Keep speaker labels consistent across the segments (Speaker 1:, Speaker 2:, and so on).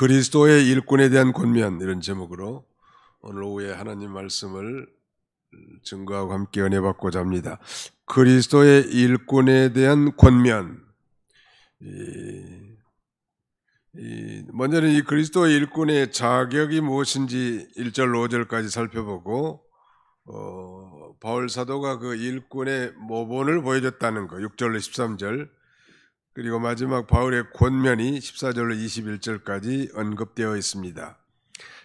Speaker 1: 그리스도의 일꾼에 대한 권면, 이런 제목으로 오늘 오후에 하나님 말씀을 증거하고 함께 은혜 받고자 합니다. 그리스도의 일꾼에 대한 권면. 먼저는 이 그리스도의 일꾼의 자격이 무엇인지 1절 5절까지 살펴보고 바울 사도가 그 일꾼의 모본을 보여줬다는 거 6절로 13절, 그리고 마지막 바울의 권면이 14절로 21절까지 언급되어 있습니다.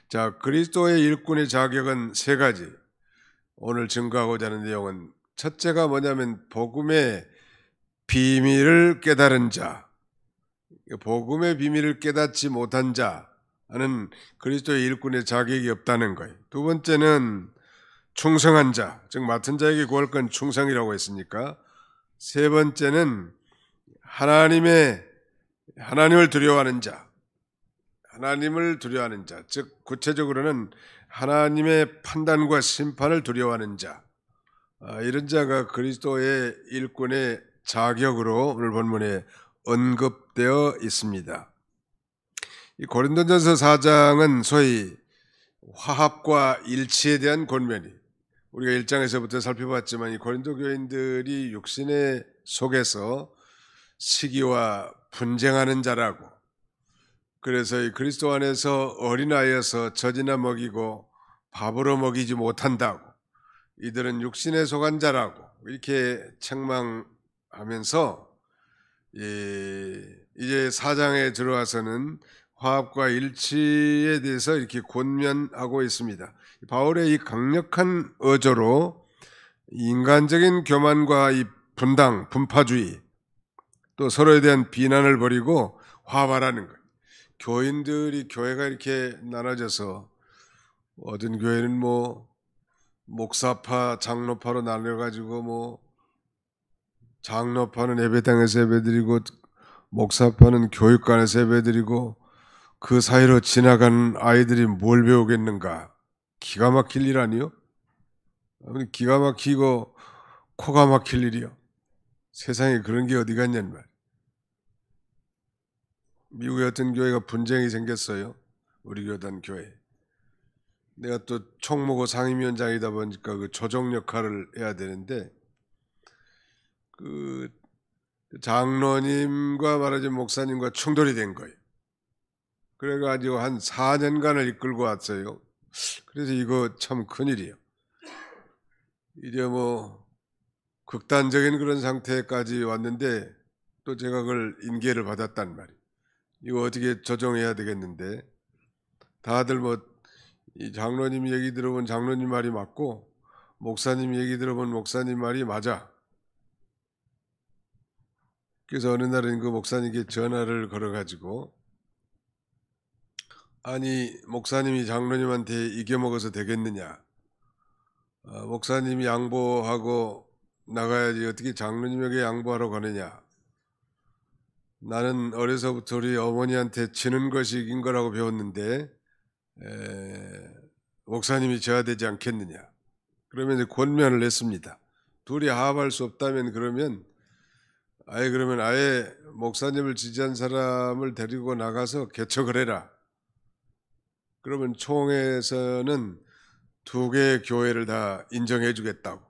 Speaker 1: 자, 그리스도의 일꾼의 자격은 세 가지. 오늘 증거하고자 하는 내용은 첫째가 뭐냐면 복음의 비밀을 깨달은 자, 복음의 비밀을 깨닫지 못한 자는 그리스도의 일꾼의 자격이 없다는 거예요. 두 번째는 충성한 자, 즉 맡은 자에게 구할 건 충성이라고 했으니까. 세 번째는 하나님을 두려워하는 자, 하나님을 두려워하는 자, 즉 구체적으로는 하나님의 판단과 심판을 두려워하는 자, 이런 자가 그리스도의 일꾼의 자격으로 오늘 본문에 언급되어 있습니다. 이 고린도전서 4장은 소위 화합과 일치에 대한 권면이, 우리가 1장에서부터 살펴봤지만 이 고린도 교인들이 육신의 속에서 시기와 분쟁하는 자라고, 그래서 이 그리스도 안에서 어린아이여서 젖이나 먹이고 밥으로 먹이지 못한다고, 이들은 육신에 속한 자라고 이렇게 책망하면서 이제 4장에 들어와서는 화합과 일치에 대해서 이렇게 권면하고 있습니다. 바울의 이 강력한 어조로 인간적인 교만과 이 분당, 분파주의, 또 서로에 대한 비난을 버리고 화합하라는 거예요. 교인들이, 교회가 이렇게 나눠져서 어떤 교회는 뭐 목사파, 장로파로 나눠가지고 뭐 장로파는 예배당에서 예배드리고 목사파는 교육관에서 예배드리고 그 사이로 지나가는 아이들이 뭘 배우겠는가? 기가 막힐 일 아니요? 기가 막히고 코가 막힐 일이요. 세상에 그런 게 어디 갔냔 말. 미국의 어떤 교회가 분쟁이 생겼어요. 우리 교단 교회. 내가 또 총무고 상임위원장이다 보니까 그 조정 역할을 해야 되는데, 그 장로님과 말하자면 목사님과 충돌이 된 거예요. 그래가지고 한 4년간을 이끌고 왔어요. 그래서 이거 참 큰일이에요. 이제 뭐 극단적인 그런 상태까지 왔는데 또 제가 그걸 인계를 받았단 말이에요. 이거 어떻게 조정해야 되겠는데, 다들 뭐 이 장로님 얘기 들어본 장로님 말이 맞고 목사님 얘기 들어본 목사님 말이 맞아. 그래서 어느 날은 그 목사님께 전화를 걸어가지고, 아니 목사님이 장로님한테 이겨먹어서 되겠느냐, 목사님이 양보하고 나가야지 어떻게 장로님에게 양보하러 가느냐, 나는 어려서부터 우리 어머니한테 지는 것이 이긴 거라고 배웠는데 목사님이 져야 되지 않겠느냐. 그러면 이제 권면을 했습니다. 둘이 화합할 수 없다면 그러면 아예 목사님을 지지한 사람을 데리고 나가서 개척을 해라. 그러면 총회에서는 두 개의 교회를 다 인정해 주겠다고.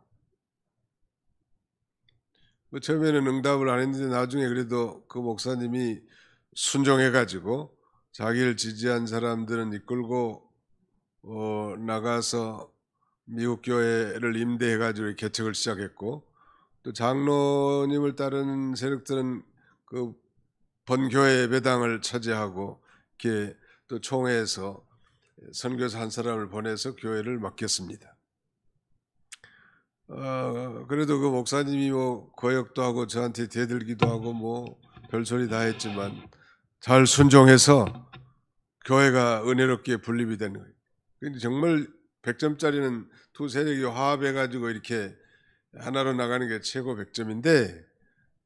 Speaker 1: 처음에는 응답을 안 했는데 나중에 그래도 그 목사님이 순종해가지고 자기를 지지한 사람들은 이끌고 나가서 미국 교회를 임대해가지고 개척을 시작했고, 또 장로님을 따르는 세력들은 그 본교회 예배당을 차지하고 이렇게 또 총회에서 선교사 한 사람을 보내서 교회를 맡겼습니다. 그래도 그 목사님이 뭐 거역도 하고 저한테 대들기도 하고 뭐 별소리 다 했지만 잘 순종해서 교회가 은혜롭게 분립이 되는 거예요. 근데 정말 100점짜리는 두 세력이 화합해가지고 이렇게 하나로 나가는 게 최고 100점인데,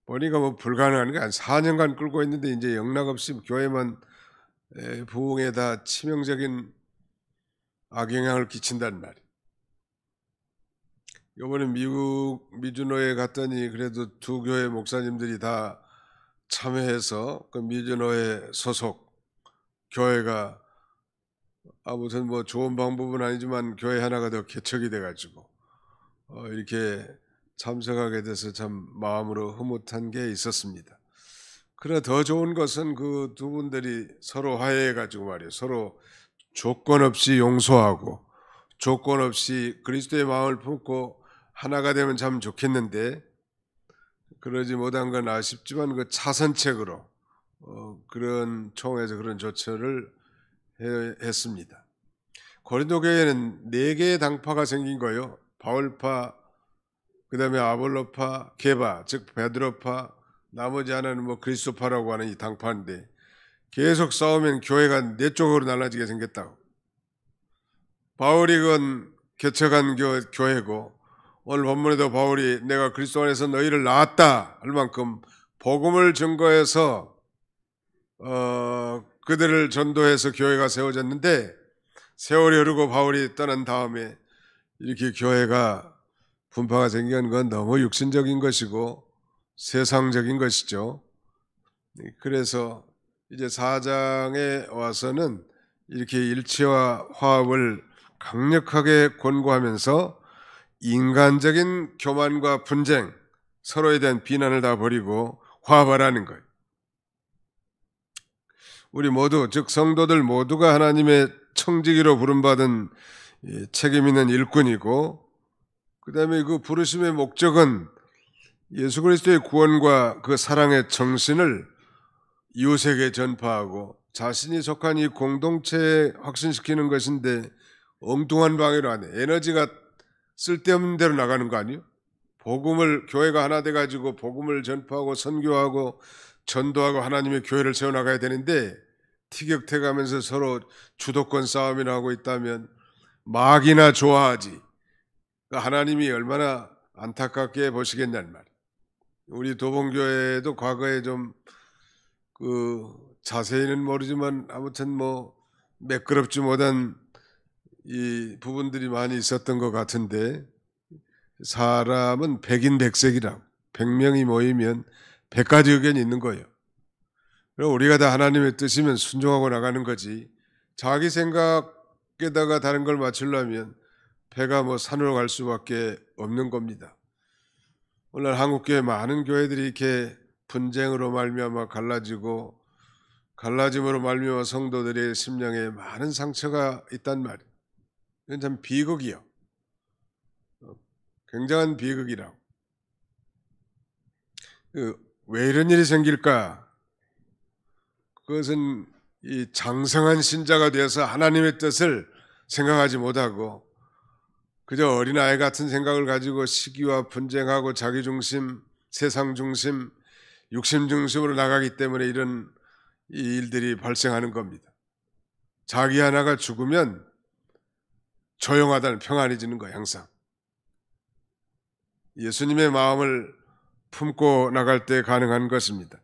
Speaker 1: 보니까 뭐 불가능한 게 한 4년간 끌고 있는데 이제 영락없이 교회만 부흥에 다 치명적인 악영향을 끼친단 말이에요. 이번에 미국 미주노에 갔더니 그래도 두 교회 목사님들이 다 참여해서 그 미주노에 소속 교회가 아무튼 뭐 좋은 방법은 아니지만 교회 하나가 더 개척이 돼가지고 이렇게 참석하게 돼서 참 마음으로 흐뭇한 게 있었습니다. 그러나 더 좋은 것은 그 두 분들이 서로 화해해가지고 말이에요. 서로 조건 없이 용서하고 조건 없이 그리스도의 마음을 품고 하나가 되면 참 좋겠는데 그러지 못한 건 아쉽지만 그 차선책으로 그런 총회에서 그런 조처를 했습니다. 고린도 교회는 4개의 당파가 생긴 거예요. 바울파, 그 다음에 아볼로파, 게바, 즉 베드로파, 나머지 하나는 뭐 그리스도파라고 하는 이 당파인데 계속 싸우면 교회가 4쪽으로 나눠지게 생겼다고. 바울이 건 개척한 교회고 오늘 본문에도 바울이 내가 그리스도 안에서 너희를 낳았다 할 만큼 복음을 증거해서 그들을 전도해서 교회가 세워졌는데 세월이 흐르고 바울이 떠난 다음에 이렇게 교회가 분파가 생긴 건 너무 육신적인 것이고 세상적인 것이죠. 그래서 이제 4장에 와서는 이렇게 일치와 화합을 강력하게 권고하면서 인간적인 교만과 분쟁, 서로에 대한 비난을 다 버리고 화합하라는 거예요. 우리 모두, 즉 성도들 모두가 하나님의 청지기로 부름받은 책임 있는 일꾼이고, 그 다음에 그 부르심의 목적은 예수 그리스도의 구원과 그 사랑의 정신을 이웃에게 전파하고 자신이 속한 이 공동체에 확신시키는 것인데 엉뚱한 방해로 안 해. 에너지가 쓸데없는 대로 나가는 거 아니에요? 복음을, 교회가 하나 돼가지고 복음을 전파하고 선교하고 전도하고 하나님의 교회를 세워나가야 되는데 티격태가면서 서로 주도권 싸움이나 하고 있다면 막이나 좋아하지. 하나님이 얼마나 안타깝게 보시겠냐는 말. 우리 도봉교회도 과거에 좀 자세히는 모르지만 아무튼 뭐 매끄럽지 못한 이 부분들이 많이 있었던 것 같은데 사람은 백인백색이라고 100명이 모이면 100가지 의견이 있는 거예요. 그럼 우리가 다 하나님의 뜻이면 순종하고 나가는 거지 자기 생각에다가 다른 걸 맞추려면 배가 뭐 산으로 갈 수밖에 없는 겁니다. 오늘 한국교회 많은 교회들이 이렇게 분쟁으로 말미암아 갈라지고 갈라짐으로 말미암아 성도들의 심령에 많은 상처가 있단 말이에요. 이건 참 비극이요. 굉장한 비극이라고. 왜 이런 일이 생길까? 그것은 이 장성한 신자가 되어서 하나님의 뜻을 생각하지 못하고 그저 어린아이 같은 생각을 가지고 시기와 분쟁하고 자기중심, 세상중심, 육심중심으로 나가기 때문에 이런 이 일들이 발생하는 겁니다. 자기 하나가 죽으면 조용하다는 평안해지는 거예요. 항상. 예수님의 마음을 품고 나갈 때 가능한 것입니다.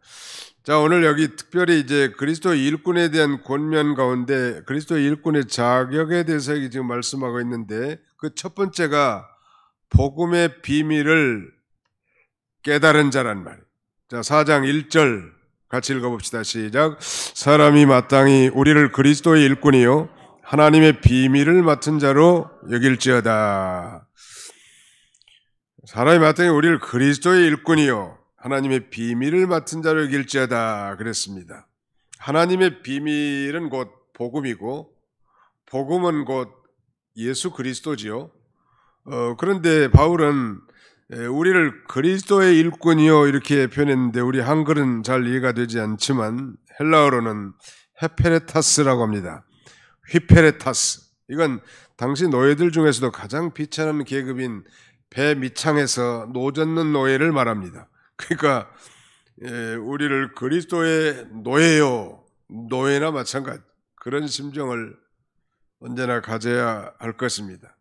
Speaker 1: 자, 오늘 여기 특별히 이제 그리스도 일꾼에 대한 권면 가운데 그리스도 일꾼의 자격에 대해서 지금 말씀하고 있는데 그 첫 번째가 복음의 비밀을 깨달은 자란 말이에요. 자, 4장 1절 같이 읽어봅시다. 시작. 사람이 마땅히 우리를 그리스도의 일꾼이요 하나님의 비밀을 맡은 자로 여길지어다. 사람이 마땅히 우리를 그리스도의 일꾼이요 하나님의 비밀을 맡은 자로 여길지어다 그랬습니다. 하나님의 비밀은 곧 복음이고 복음은 곧 예수 그리스도지요. 그런데 바울은 우리를 그리스도의 일꾼이요 이렇게 표현했는데 우리 한글은 잘 이해가 되지 않지만 헬라어로는 헤페레타스라고 합니다. 휘페레타스. 이건 당시 노예들 중에서도 가장 비천한 계급인 배 밑창에서 노젓는 노예를 말합니다. 그러니까 우리를 그리스도의 노예요. 노예나 마찬가지. 그런 심정을 언제나 가져야 할 것입니다.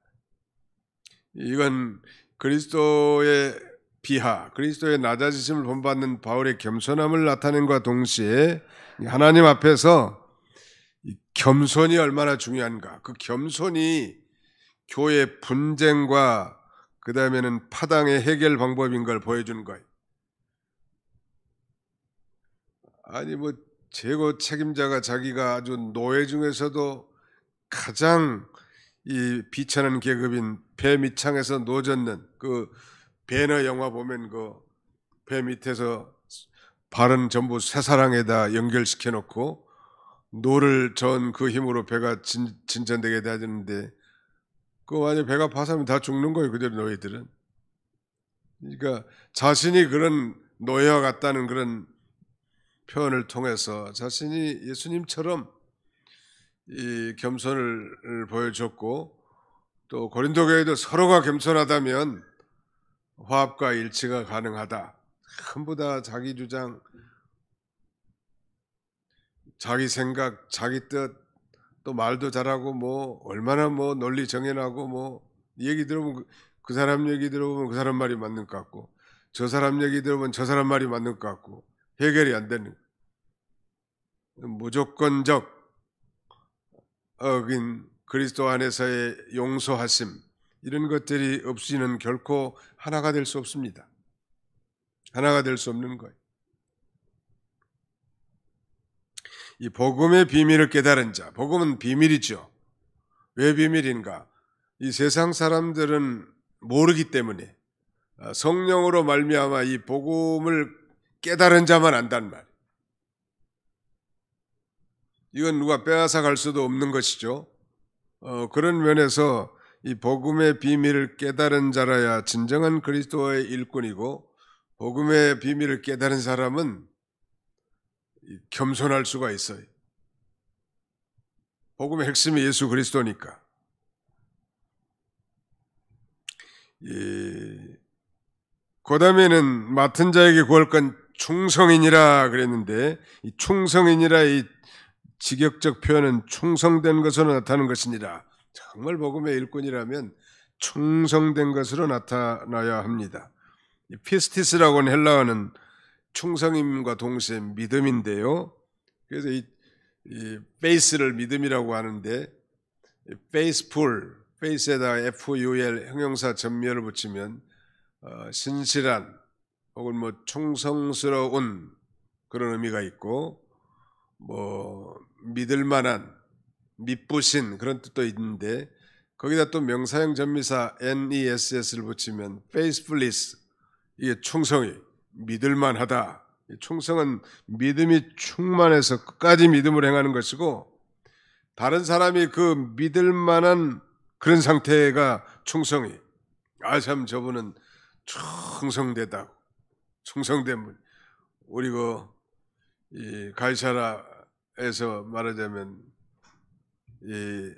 Speaker 1: 이건 그리스도의 비하, 그리스도의 낮아지심을 본받는 바울의 겸손함을 나타낸과 동시에 하나님 앞에서 겸손이 얼마나 중요한가. 그 겸손이 교회 분쟁과 그 다음에는 파당의 해결 방법인 걸 보여주는 거예요. 아니 뭐 최고 책임자가 자기가 아주 노예 중에서도 가장 이 비천한 계급인 배 밑창에서 노젓는 그 배너 영화 보면 그 배 밑에서 발은 전부 쇠사랑에다 연결시켜 놓고 노를 저은 그 힘으로 배가 진전되게 되는데 그 만약 배가 파산하면 다 죽는 거예요. 그대로 노예들은. 그러니까 자신이 그런 노예와 같다는 그런 표현을 통해서 자신이 예수님처럼 이 겸손을 보여줬고 또 고린도 교회도 서로가 겸손하다면 화합과 일치가 가능하다. 전부 다 자기 주장, 자기 생각, 자기 뜻, 또 말도 잘하고 뭐 얼마나 뭐 논리 정연하고 뭐 얘기 들어보면 그 사람 얘기 들어보면 그 사람 말이 맞는 것 같고 저 사람 얘기 들어보면 저 사람 말이 맞는 것 같고 해결이 안 되는 무조건적 어긴 그리스도 안에서의 용서하심 이런 것들이 없이는 결코 하나가 될 수 없습니다. 하나가 될 수 없는 거예요. 이 복음의 비밀을 깨달은 자, 복음은 비밀이죠. 왜 비밀인가? 이 세상 사람들은 모르기 때문에 성령으로 말미암아 이 복음을 깨달은 자만 안단 말이에요. 이건 누가 빼앗아 갈 수도 없는 것이죠. 그런 면에서 이 복음의 비밀을 깨달은 자라야 진정한 그리스도의 일꾼이고 복음의 비밀을 깨달은 사람은 겸손할 수가 있어요. 복음의 핵심이 예수 그리스도니까. 그 다음에는 맡은 자에게 구할 건 충성이니라 그랬는데 이 충성이니라 이 직역적 표현은 충성된 것으로 나타나는 것이니라. 정말 복음의 일꾼이라면 충성된 것으로 나타나야 합니다. 피스티스라고 하는 헬라어는 충성임과 동시에 믿음인데요. 그래서 이 faith를 믿음이라고 하는데 faithful, faith에다가 ful 형용사 전미어를 붙이면 신실한 혹은 뭐 충성스러운 그런 의미가 있고 뭐 믿을 만한 믿부신 그런 뜻도 있는데 거기다 또 명사형 전미사 ness를 붙이면 faithfulness 이게 충성이 믿을 만하다. 충성은 믿음이 충만해서 끝까지 믿음을 행하는 것이고 다른 사람이 그 믿을 만한 그런 상태가 충성이 참 저분은 충성되다. 충성된 분. 우리 이 가이사라에서 말하자면 이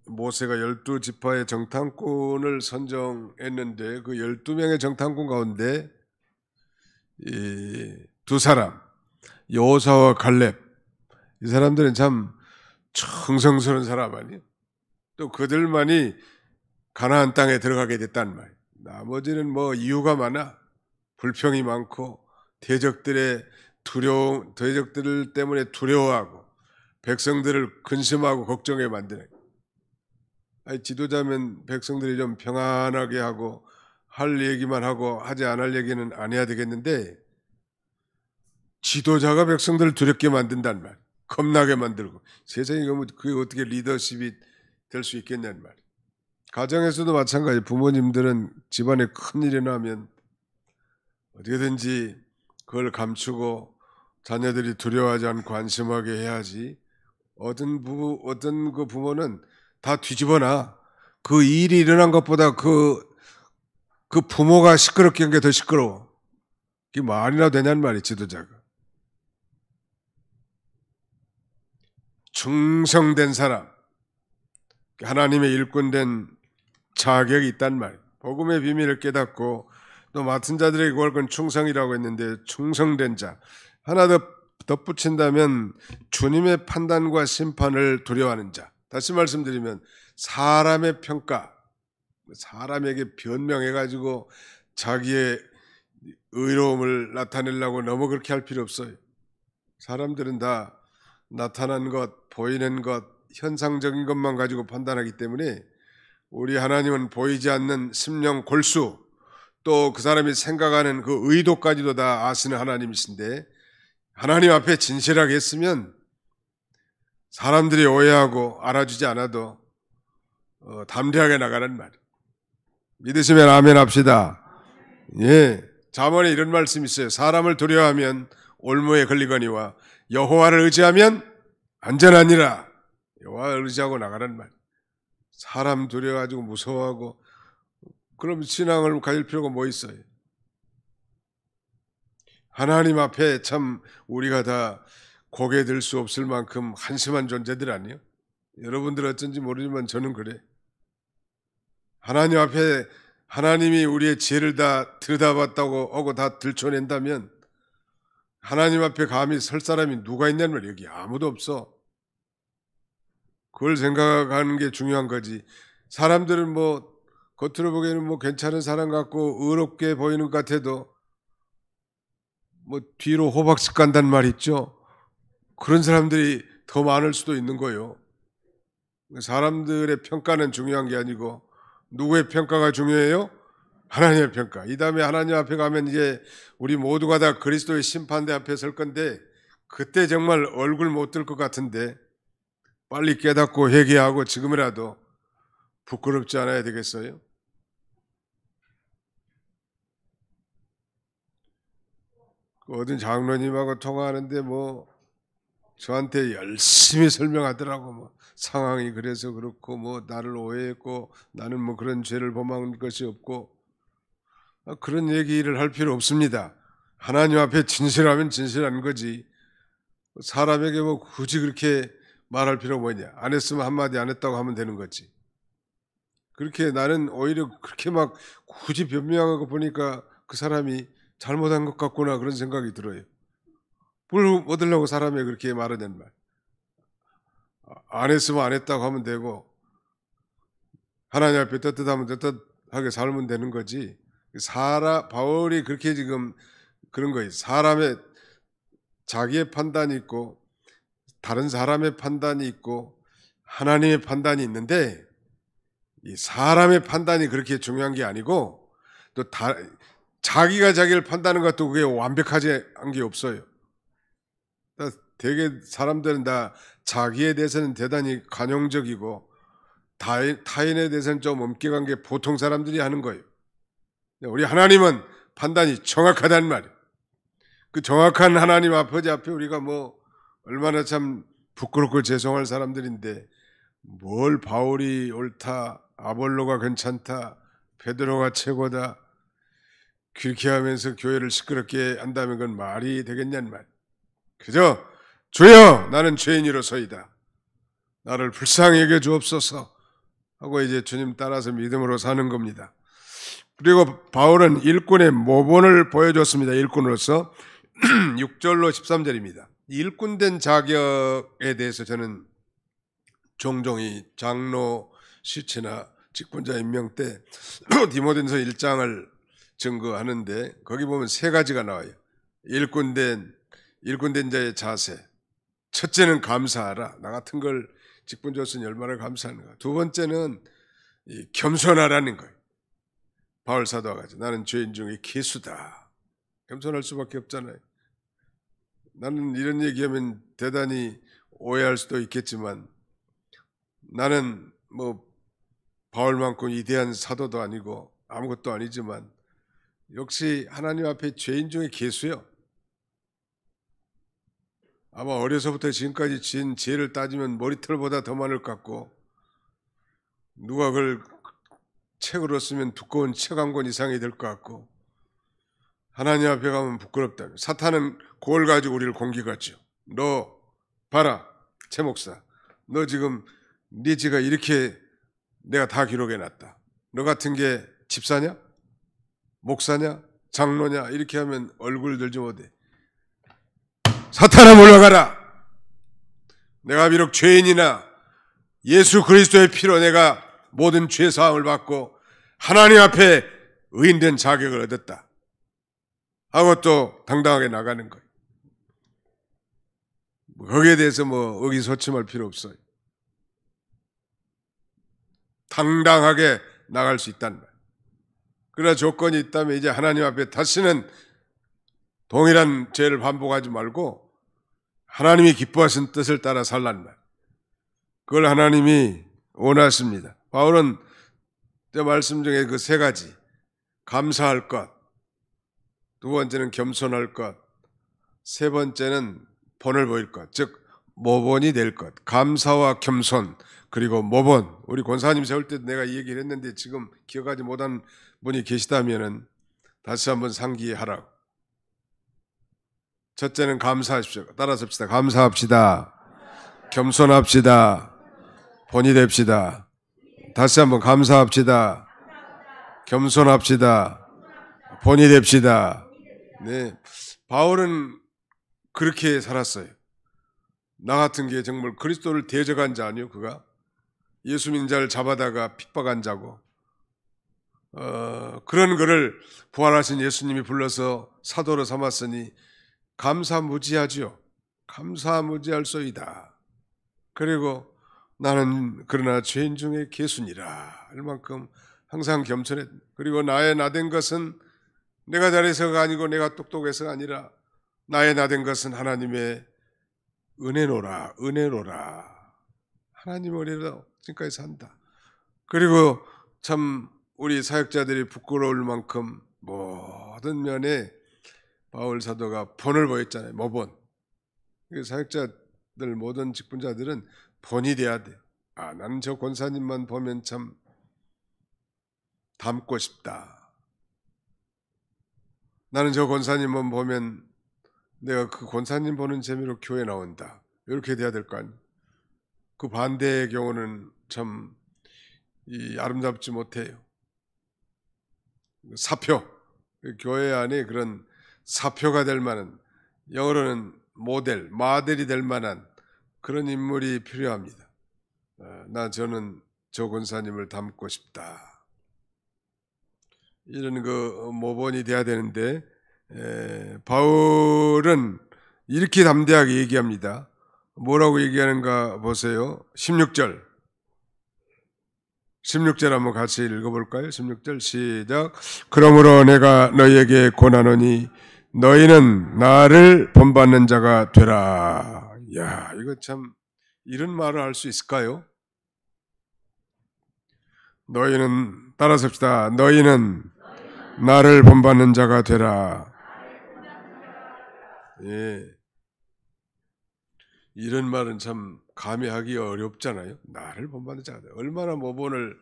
Speaker 1: 모세가 12지파의 정탐꾼을 선정했는데 그 12명의 정탐꾼 가운데 이 두 사람 여호사와 갈렙 이 사람들은 참 충성스러운 사람 아니에요. 또 그들만이 가나안 땅에 들어가게 됐단 말이에요. 나머지는 뭐 이유가 많아. 불평이 많고 대적들 때문에 두려워하고 백성들을 근심하고 걱정해 만드는. 지도자면 백성들이 좀 평안하게 하고 할 얘기만 하고 하지 않을 얘기는 안 해야 되겠는데 지도자가 백성들을 두렵게 만든단 말, 겁나게 만들고 세상에 그게 어떻게 리더십이 될 수 있겠냐는 말. 가정에서도 마찬가지. 부모님들은 집안에 큰일이 나면 어떻게든지 그걸 감추고 자녀들이 두려워하지 않고 안심하게 해야지. 어떤 그 부모는 다 뒤집어놔. 그 일이 일어난 것보다 그 부모가 시끄럽게 한 게 더 시끄러워. 그게 말이나 되냐는 말이 지도자가. 충성된 사람, 하나님의 일꾼된 자격이 있단 말이에요. 복음의 비밀을 깨닫고 또 맡은 자들에게 구할 건 충성이라고 했는데 충성된 자. 하나 더 덧붙인다면 주님의 판단과 심판을 두려워하는 자. 다시 말씀드리면 사람의 평가, 사람에게 변명해가지고 자기의 의로움을 나타내려고 너무 그렇게 할 필요 없어요. 사람들은 다 나타난 것, 보이는 것, 현상적인 것만 가지고 판단하기 때문에 우리 하나님은 보이지 않는 심령 골수 또 그 사람이 생각하는 그 의도까지도 다 아시는 하나님이신데 하나님 앞에 진실하게 했으면 사람들이 오해하고 알아주지 않아도 담대하게 나가는 말. 믿으시면 아멘 합시다. 예. 잠언에 이런 말씀이 있어요. 사람을 두려워하면 올무에 걸리거니와 여호와를 의지하면 안전하니라. 여호와를 의지하고 나가는 말. 사람 두려워가지고 무서워하고 그럼 신앙을 가질 필요가 뭐 있어요? 하나님 앞에 참 우리가 다 고개 들 수 없을 만큼 한심한 존재들 아니에요? 여러분들 어쩐지 모르지만 저는 그래. 하나님 앞에 하나님이 우리의 죄를 다 들여다봤다고 하고 다 들춰낸다면 하나님 앞에 감히 설 사람이 누가 있냐는 말이에요. 여기 아무도 없어. 그걸 생각하는 게 중요한 거지. 사람들은 뭐 겉으로 보기에는 뭐 괜찮은 사람 같고 의롭게 보이는 것 같아도 뭐 뒤로 호박씩 간다는 말 있죠. 그런 사람들이 더 많을 수도 있는 거예요. 사람들의 평가는 중요한 게 아니고 누구의 평가가 중요해요? 하나님의 평가. 이 다음에 하나님 앞에 가면 이제 우리 모두가 다 그리스도의 심판대 앞에 설 건데 그때 정말 얼굴 못 들 것 같은데 빨리 깨닫고 회개하고 지금이라도 부끄럽지 않아야 되겠어요? 어떤 장로님하고 통화하는데 뭐 저한테 열심히 설명하더라고. 뭐 상황이 그래서 그렇고 뭐 나를 오해했고 나는 뭐 그런 죄를 범한 것이 없고 그런 얘기를 할 필요 없습니다. 하나님 앞에 진실하면 진실한 거지. 사람에게 뭐 굳이 그렇게 말할 필요가 뭐냐. 안 했으면 한마디 안 했다고 하면 되는 거지. 그렇게 나는 오히려 그렇게 막 굳이 변명하고 보니까 그 사람이 잘못한 것 같구나 그런 생각이 들어요. 뭘 얻으려고 사람이 그렇게 말하는 말. 안 했으면 안 했다고 하면 되고 하나님 앞에 떳떳하면 떳떳하게 살면 되는 거지. 바울이 그렇게 지금 그런 거예요. 사람의 자기의 판단이 있고 다른 사람의 판단이 있고 하나님의 판단이 있는데 이 사람의 판단이 그렇게 중요한 게 아니고 또 자기가 자기를 판단하는 것도 그게 완벽하지 한 게 없어요. 되게 사람들은 다 자기에 대해서는 대단히 관용적이고 타인에 대해서는 좀 엄격한 게 보통 사람들이 하는 거예요. 우리 하나님은 판단이 정확하다는 말이에요. 그 정확한 하나님 아버지 앞에 우리가 뭐 얼마나 참 부끄럽고 죄송할 사람들인데 뭘 바울이 옳다, 아볼로가 괜찮다, 베드로가 최고다 그렇게 하면서 교회를 시끄럽게 한다면 그건 말이 되겠냐는 말. 그저 주여 나는 죄인이로소이다. 나를 불쌍히 여겨 주옵소서 하고 이제 주님 따라서 믿음으로 사는 겁니다. 그리고 바울은 일꾼의 모본을 보여줬습니다. 일꾼으로서 6절로 13절입니다. 일꾼된 자격에 대해서 저는 종종 이 장로 시치나 직분자 임명 때 디모데전서 1장을 증거하는데 거기 보면 세 가지가 나와요. 일꾼된 자의 자세. 첫째는 감사하라. 나 같은 걸 직분 줬으니 얼마나 감사하는가. 두 번째는 겸손하라는 거예요. 바울 사도와 같이 나는 죄인 중에 기수다. 겸손할 수밖에 없잖아요. 나는 이런 얘기하면 대단히 오해할 수도 있겠지만 나는 뭐 바울만큼 위대한 사도도 아니고 아무것도 아니지만 역시 하나님 앞에 죄인 중에 기수요. 아마 어려서부터 지금까지 지은 죄를 따지면 머리털보다 더 많을 것 같고 누가 그걸 책으로 쓰면 두꺼운 책 한 권 이상이 될 것 같고 하나님 앞에 가면 부끄럽다. 사탄은 그걸 가지고 우리를 공격하죠. 너 봐라 최 목사 너 지금 네 죄가 이렇게 내가 다 기록해놨다. 너 같은 게 집사냐? 목사냐? 장로냐? 이렇게 하면 얼굴 들지 못해. 사탄아 물러가라. 내가 비록 죄인이나 예수 그리스도의 피로 내가 모든 죄 사함을 받고 하나님 앞에 의인된 자격을 얻었다 하고 또 당당하게 나가는 거예요. 거기에 대해서 뭐 의기소침할 필요 없어요. 당당하게 나갈 수 있다는 거예요. 그러나 조건이 있다면 이제 하나님 앞에 다시는 동일한 죄를 반복하지 말고 하나님이 기뻐하신 뜻을 따라 살란 말. 그걸 하나님이 원하십니다. 바울은 제 말씀 중에 그 세 가지, 감사할 것, 두 번째는 겸손할 것, 세 번째는 본을 보일 것, 즉 모본이 될 것. 감사와 겸손, 그리고 모본. 우리 권사님 세울 때도 내가 이 얘기를 했는데 지금 기억하지 못한 분이 계시다면은 다시 한번 상기하라고. 첫째는 감사하십시오. 따라서 합시다. 감사합시다. 겸손합시다. 본이 됩시다. 다시 한번 감사합시다. 겸손합시다. 본이 됩시다. 네, 바울은 그렇게 살았어요. 나 같은 게 정말 그리스도를 대적한 자 아니요? 그가 예수 믿는 자를 잡아다가 핍박한 자고, 그런 그를 부활하신 예수님이 불러서 사도로 삼았으니 감사무지하지요. 감사무지할소이다. 그리고 나는 그러나 죄인 중에 개순이라 할 만큼 항상 겸손해. 그리고 나의 나된 것은 내가 잘해서가 아니고 내가 똑똑해서가 아니라 나의 나된 것은 하나님의 은혜로라. 은혜로라. 하나님의 은혜로 지금까지 산다. 그리고 참 우리 사역자들이 부끄러울 만큼 모든 면에 바울 사도가 본을 보였잖아요. 모본. 사역자들 모든 직분자들은 본이 돼야 돼. 아, 나는 저 권사님만 보면 참 닮고 싶다. 나는 저 권사님만 보면 내가 그 권사님 보는 재미로 교회 나온다. 이렇게 돼야 될 거 아니에요. 그 반대의 경우는 참 아름답지 못해요. 사표, 교회 안에 그런 사표가 될 만한, 영어로는 모델, 마델이 될 만한 그런 인물이 필요합니다. 저는 저 권사님을 닮고 싶다. 이런 그 모본이 돼야 되는데, 바울은 이렇게 담대하게 얘기합니다. 뭐라고 얘기하는가 보세요. 16절 한번 같이 읽어볼까요? 16절 시작. 그러므로 내가 너희에게 권하노니 너희는 나를 본받는 자가 되라. 야, 이거 참 이런 말을 할 수 있을까요? 너희는, 따라서 합시다. 너희는 나를 본받는 자가 되라. 예. 이런 말은 참 감히 하기 어렵잖아요. 나를 본받는 자가 되라. 얼마나 모본을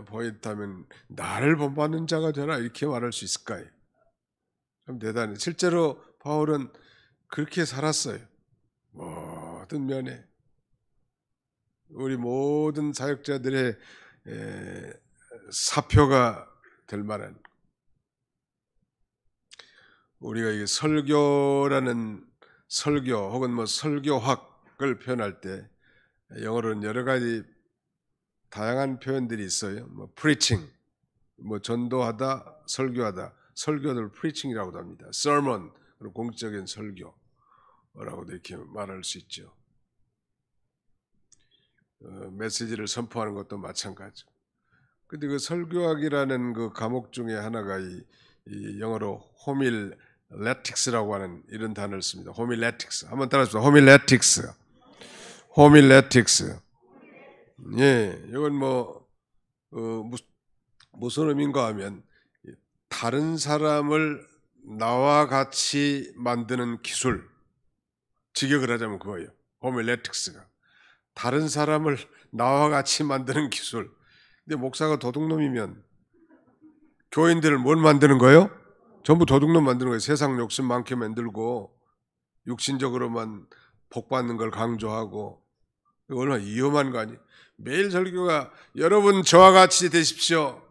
Speaker 1: 보였다면 나를 본받는 자가 되라 이렇게 말할 수 있을까요? 참 대단해. 실제로 바울은 그렇게 살았어요. 모든 면에 우리 모든 사역자들의 사표가 될 만한, 우리가 이게 설교라는 설교 혹은 뭐 설교학을 표현할 때 영어로는 여러 가지 다양한 표현들이 있어요. 뭐 preaching, 뭐 전도하다, 설교하다. 설교를 preaching이라고도 합니다. sermon, 공적인 설교라고도 이렇게 말할 수 있죠. 메시지를 선포하는 것도 마찬가지. 근데 그 설교학이라는 그 과목 중에 하나가 이 영어로 호밀레틱스라고 하는 이런 단어를 씁니다. 호밀레틱스. 한번 따라해보세요. 호밀레틱스. 호밀레틱스. 예, 이건 무슨 의미인가 하면 다른 사람을 나와 같이 만드는 기술. 직역을 하자면 그거예요. 호밀레틱스가. 다른 사람을 나와 같이 만드는 기술. 근데 목사가 도둑놈이면 교인들을 뭘 만드는 거예요? 전부 도둑놈 만드는 거예요. 세상 욕심 많게 만들고 육신적으로만 복받는 걸 강조하고. 얼마나 위험한 거 아니에요? 매일 설교가 여러분 저와 같이 되십시오.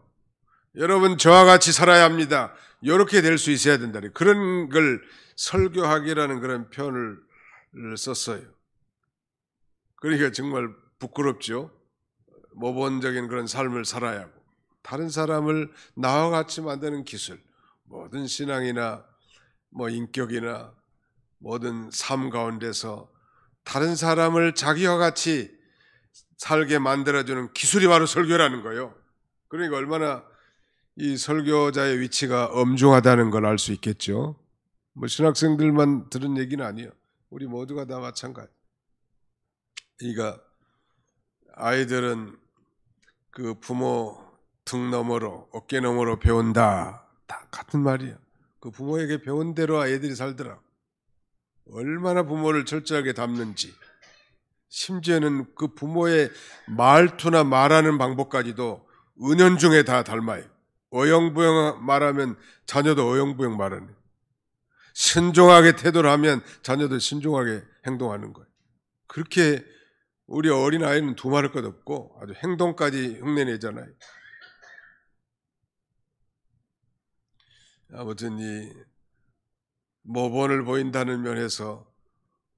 Speaker 1: 여러분 저와 같이 살아야 합니다. 이렇게 될 수 있어야 된다. 그런 걸 설교학이라는 그런 표현을 썼어요. 그러니까 정말 부끄럽죠. 모본적인 그런 삶을 살아야 하고 다른 사람을 나와 같이 만드는 기술, 모든 신앙이나 뭐 인격이나 모든 삶 가운데서 다른 사람을 자기와 같이 살게 만들어주는 기술이 바로 설교라는 거예요. 그러니까 얼마나 이 설교자의 위치가 엄중하다는 걸 알 수 있겠죠. 뭐 신학생들만 들은 얘기는 아니에요. 우리 모두가 다 마찬가지. 그러니까 아이들은 그 부모 등 너머로 어깨 너머로 배운다. 다 같은 말이야. 그 부모에게 배운 대로 아이들이 살더라. 얼마나 부모를 철저하게 닮는지. 심지어는 그 부모의 말투나 말하는 방법까지도 은연중에 다 닮아요. 어영부영 말하면 자녀도 어영부영 말하네. 신중하게 태도를 하면 자녀도 신중하게 행동하는 거예요. 그렇게 우리 어린아이는 두말할 것 없고 아주 행동까지 흉내내잖아요. 아무튼 이 모본을 보인다는 면에서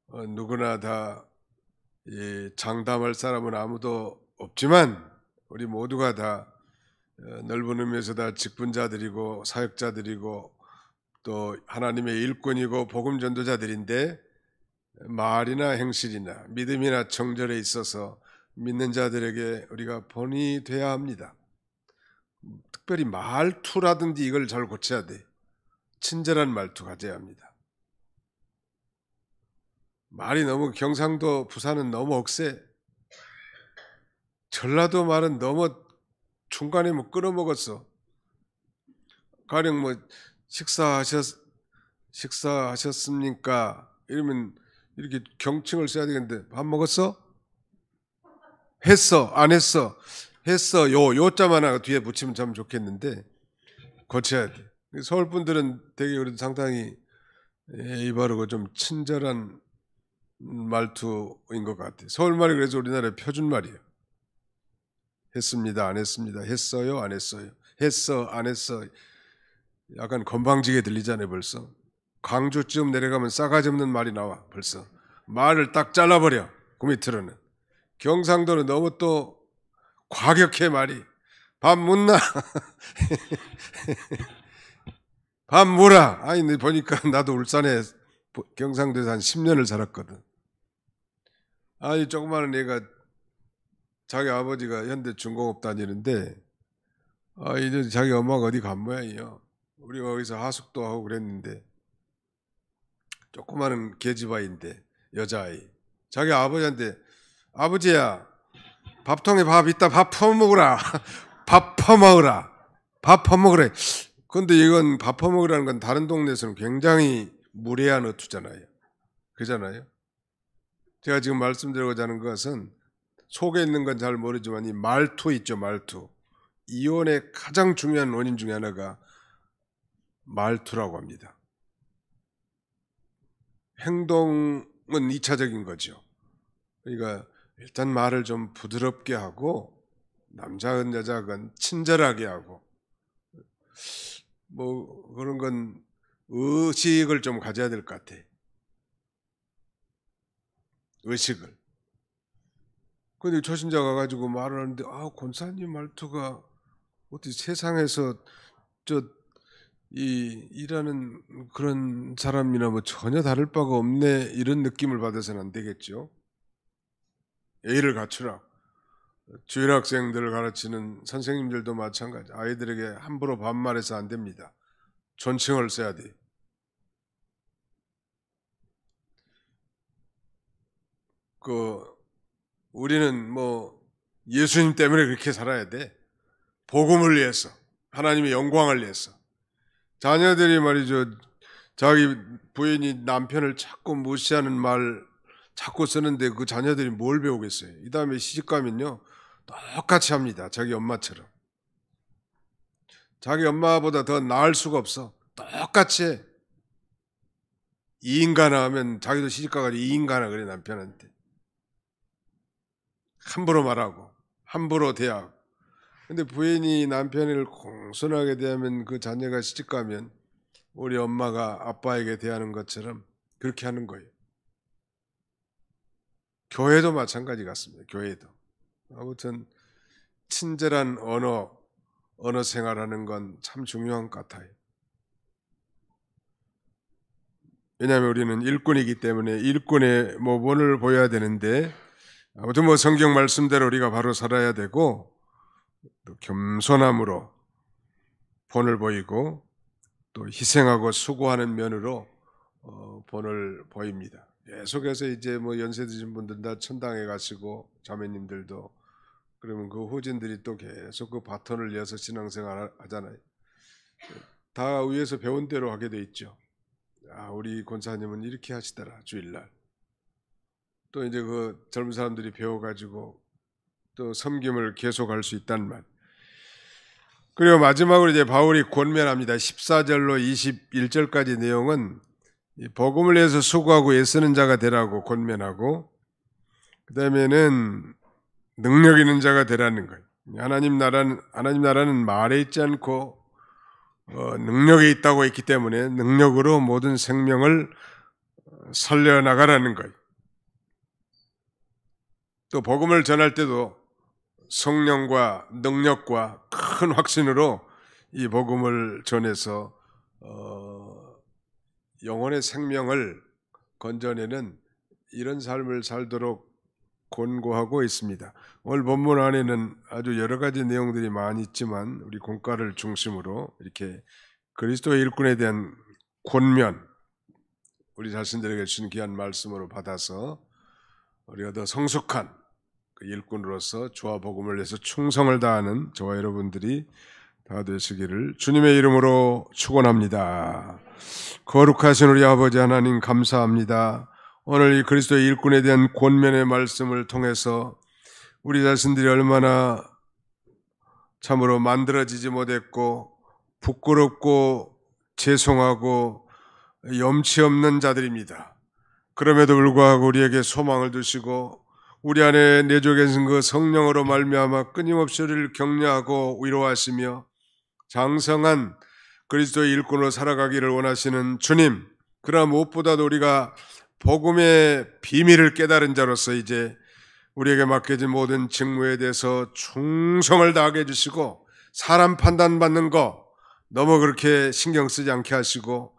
Speaker 1: 누구나 다 장담할 사람은 아무도 없지만 우리 모두가 다 넓은 의미에서 다 직분자들이고 사역자들이고 또 하나님의 일꾼이고 복음 전도자들인데 말이나 행실이나 믿음이나 정절에 있어서 믿는 자들에게 우리가 본이 돼야 합니다. 특별히 말투라든지 이걸 잘 고쳐야 돼. 친절한 말투 가져야 합니다. 말이 너무 경상도 부산은 너무 억세. 전라도 말은 너무 중간에 뭐 끊어먹었어. 가령 뭐 식사하셨습니까? 이러면 이렇게 경칭을 써야 되겠는데 밥 먹었어? 했어? 안 했어? 했어. 요자 하나 뒤에 붙이면 참 좋겠는데 고쳐야 돼. 서울 분들은 되게 그래도 상당히 바르고 좀 친절한 말투인 것 같아요. 서울 말이 그래서 우리나라의 표준 말이에요. 했습니다. 안 했습니다. 했어요. 안 했어요. 했어. 안 했어. 약간 건방지게 들리잖아요. 벌써. 광주쯤 내려가면 싸가지 없는 말이 나와. 벌써. 말을 딱 잘라버려. 그 밑으로는. 경상도는 너무 또 과격해 말이. 밥 묻나? 밥 뭐라? 아니 보니까 나도 울산에 경상도에서 한 10년을 살았거든. 아니 조그마한 애가 자기 아버지가 현대 중공업 다니는데 이제 자기 엄마가 어디 간 모양이에요. 우리가 거기서 하숙도 하고 그랬는데 조그마한 계집아이인데 여자아이. 자기 아버지한테 아버지야 밥통에 밥 있다 밥 퍼먹으라. 밥 퍼먹으라. 밥 퍼먹으래. 근데 이건 밥 퍼먹으라는 건 다른 동네에서는 굉장히 무례한 어투잖아요. 그잖아요. 제가 지금 말씀드리고자 하는 것은 속에 있는 건 잘 모르지만 이 말투 있죠. 말투. 이혼의 가장 중요한 원인 중에 하나가 말투라고 합니다. 행동은 2차적인 거죠. 그러니까 일단 말을 좀 부드럽게 하고 남자건 여자건 친절하게 하고 뭐 그런 건 의식을 좀 가져야 될 것 같아. 의식을. 근데 초신자 가가지고 말을 하는데 권사님 말투가 어떻게 세상에서 일하는 그런 사람이나 뭐 전혀 다를 바가 없네 이런 느낌을 받아서는 안 되겠죠. 예의를 갖추라. 주일 학생들을 가르치는 선생님들도 마찬가지. 아이들에게 함부로 반말해서 안 됩니다. 존칭을 써야 돼. 우리는 뭐 예수님 때문에 그렇게 살아야 돼. 복음을 위해서, 하나님의 영광을 위해서. 자녀들이 말이죠. 자기 부인이 남편을 자꾸 무시하는 말 자꾸 쓰는데 그 자녀들이 뭘 배우겠어요? 이 다음에 시집가면요. 똑같이 합니다. 자기 엄마처럼. 자기 엄마보다 더 나을 수가 없어. 똑같이 해. 이 인간아 하면 자기도 시집가가지고 이 인간아 그래 남편한테. 함부로 말하고 함부로 대하고. 근데 부인이 남편을 공손하게 대하면 그 자녀가 시집가면 우리 엄마가 아빠에게 대하는 것처럼 그렇게 하는 거예요. 교회도 마찬가지 같습니다. 교회도. 아무튼 친절한 언어 생활하는 건 참 중요한 것 같아요. 왜냐하면 우리는 일꾼이기 때문에 일꾼의 모본을 보여야 되는데 아무튼 뭐 성경 말씀대로 우리가 바로 살아야 되고 또 겸손함으로 본을 보이고 또 희생하고 수고하는 면으로 본을 보입니다. 계속해서 이제 뭐 연세 드신 분들 다 천당에 가시고 자매님들도 그러면 그 후진들이 또 계속 그 바톤을 이어서 신앙생활 하잖아요. 다 위에서 배운 대로 하게 돼 있죠. 아, 우리 권사님은 이렇게 하시더라 주일날. 또 이제 그 젊은 사람들이 배워가지고 또 섬김을 계속할 수 있단 말. 그리고 마지막으로 이제 바울이 권면합니다. 14절로 21절까지 내용은 이 복음을 위해서 수고하고 애쓰는 자가 되라고 권면하고, 그 다음에는 능력 있는 자가 되라는 거예요. 하나님 나라는 말에 있지 않고 능력에 있다고 했기 때문에 능력으로 모든 생명을 살려나가라는 거예요. 또 복음을 전할 때도 성령과 능력과 큰 확신으로 이 복음을 전해서 영혼의 생명을 건져내는 이런 삶을 살도록 권고하고 있습니다. 오늘 본문 안에는 아주 여러 가지 내용들이 많이 있지만 우리 공과를 중심으로 이렇게 그리스도의 일꾼에 대한 권면, 우리 자신들에게 주신 귀한 말씀으로 받아서 우리가 더 성숙한 그 일꾼으로서 주와 복음을 위해서 충성을 다하는 저와 여러분들이 다 되시기를 주님의 이름으로 축원합니다. 거룩하신 우리 아버지 하나님 감사합니다. 오늘 이 그리스도의 일꾼에 대한 권면의 말씀을 통해서 우리 자신들이 얼마나 참으로 만들어지지 못했고 부끄럽고 죄송하고 염치 없는 자들입니다. 그럼에도 불구하고 우리에게 소망을 주시고 우리 안에 내주어 계신 그 성령으로 말미암아 끊임없이 우리를 격려하고 위로하시며 장성한 그리스도의 일꾼으로 살아가기를 원하시는 주님, 그러나 무엇보다도 우리가 복음의 비밀을 깨달은 자로서 이제 우리에게 맡겨진 모든 직무에 대해서 충성을 다하게 해주시고 사람 판단받는 거 너무 그렇게 신경 쓰지 않게 하시고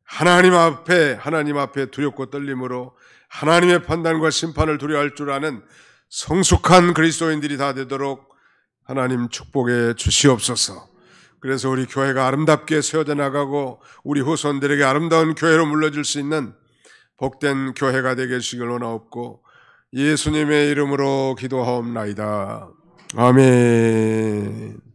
Speaker 1: 하나님 앞에 두렵고 떨림으로 하나님의 판단과 심판을 두려워할 줄 아는 성숙한 그리스도인들이 다 되도록 하나님 축복해 주시옵소서. 그래서 우리 교회가 아름답게 세워져 나가고 우리 후손들에게 아름다운 교회로 물려줄 수 있는 복된 교회가 되게 해주시길 원하옵고 예수님의 이름으로 기도하옵나이다. 아멘.